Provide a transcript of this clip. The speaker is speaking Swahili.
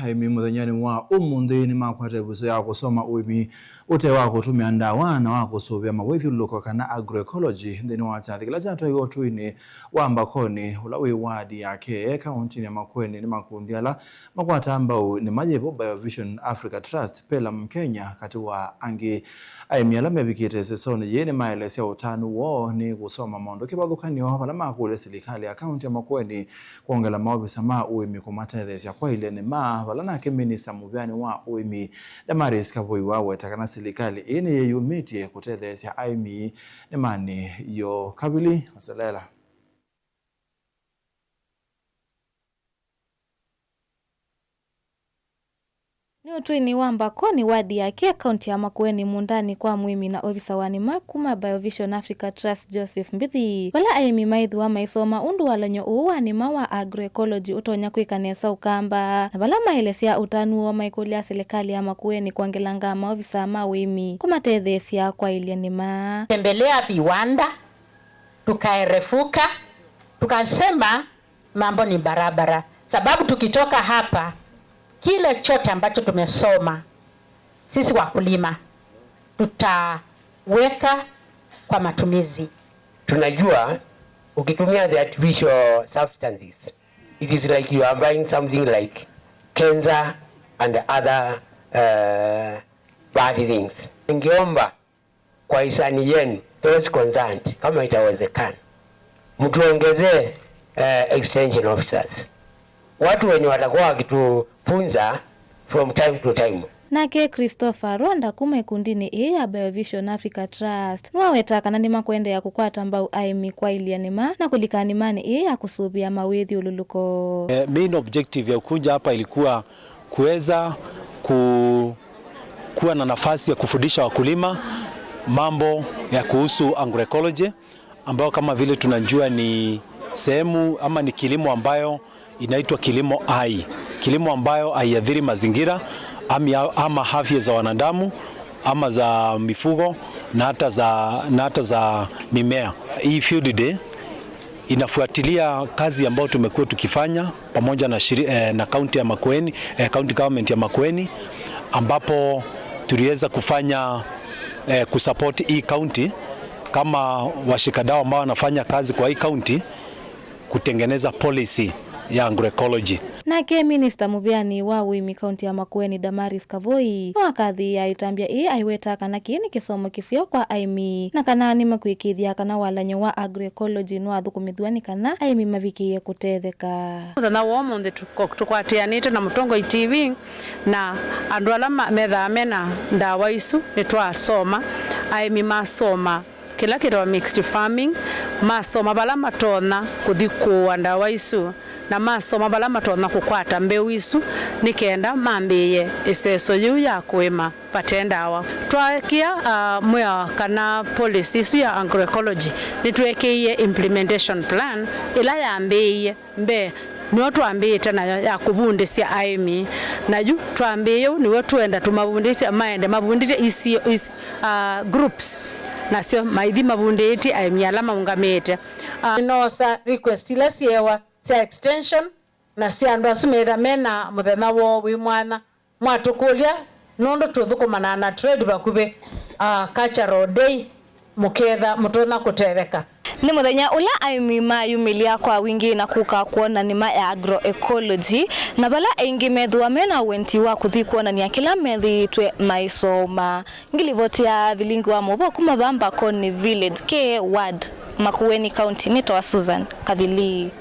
haimi muthenya wa umuthi ni makwate buso ya kusoma uimi ute wa kutumia ndawa na wa kusubia mawithuluko kana agroecology thini wa chathikila chato igotwini wa Mbakoni ula wi wadi yake kaunti ya Makueni ni makundi ala makwata ambao ni majibu BioVision Africa Trust pela Mkenya kati wa angi aimi ala mebikite sesoni yene maelesi ya utanu wo ni kusoma maondo kibathukani wa hapa na makule serikali ya kaunti ya Makueni kuongela maofisa ma uimi kumatethesya kwa ile ni vala ke minista muvyani wa uimi Damaris Kavoi wawe takana serikali ini yeyumitie kutethesya aimi ni mani yo kabili wasalela. Ni utwini wa Mbakoni wadi yake kaunti ya Makueni mundani kwa muimi na ofisa wani makuma BioVision Africa Trust Joseph Mbithi. Wala aimi maithu wa maisoma undu walanyo uwa ni mawa agroecology utonya kwikanesa ukamba. Na wala maelesya utanu wa maikulia serikali ya Makueni kuangelanga maofisa mawimi kumatethesya kwa ilia nima. Tembelea viwanda, tukaerefuka, tukasema mambo ni barabara. Sababu tukitoka hapa kile chote ambacho tumesoma sisi wakulima tutaweka kwa matumizi. Tunajua ukitumia the artificial substances, it is like you are buying something like cancer and other bad things. Ningeomba kwa hisani yenu those concerned, kama itawezekana mtuongezee extension officers, watu wenye watakuwa wakitufunza from time to time. Nake Christopher Rwanda kuma ikundini ya BioVision Africa Trust nwawetaka na nima kuendea kukwata mbau aimi kwa ilia nima na kulikani mani ya kusubia mawithi ululuko. Main objective ya kuja hapa ilikuwa kuweza kuwa na nafasi ya kufundisha wakulima mambo ya kuhusu agroecology ambao kama vile tunajua ni sehemu ama ni kilimo ambayo inaitwa kilimo hai, kilimo ambayo haiathiri mazingira ama afya za wanadamu ama za mifugo na hata za mimea. Hii field day inafuatilia kazi ambayo tumekuwa tukifanya pamoja na county ya Makueni, county government ya Makueni, ambapo tuliweza kufanya kusupport hii county kama washikadau ambao wanafanya kazi kwa hii county kutengeneza policy ya agroecology. Nake minister mubyani wa uimi kaunti ya Makueni Damaris Kavoi wakathi ya itambia aiweta kana kini kisomo kisio kwa aimi na kana ni makwikithia kana walanyo wa agroecology no athukumithwani kana aimi mavikie kutetheka. Na womonde tukwatianite na Mutongo TV na andu ala methamena ndawa isu nitwasoma aimi masoma kila kitu mixed farming masoma bala matona kuthikua ndawa isu na masoma bala matona kukwata mbeu isu nikenda mambiye iseso yu ya kwema patendawa twakia moya kana policy isu ya agroecology nitwekiye implementation plan ila yambiye mbe niwo twambite nayo ya kubundisya aimi naju twambiye niwo twenda tumabundisya maende mabundire isi groups nasio maithi mabunditi aimi ala maungamite Nosa request ila siewa sia extension na sia andu asumira mena muthenya wo wi mwana mwatukulia nondo tuthukumana na trade bakube cultural day muketha mutona kutetheka. Ni muthenya ula aimi mayumilia kwa wingi na kuka kuona nima ya agroecology na bala aingi methwa mena wenti wa kuthi kuona ni kila methi twe maisoma ngilivotia vilingi wa mobo kuma Mbakoni village ke ward Makueni county nito wa Susan Kabili.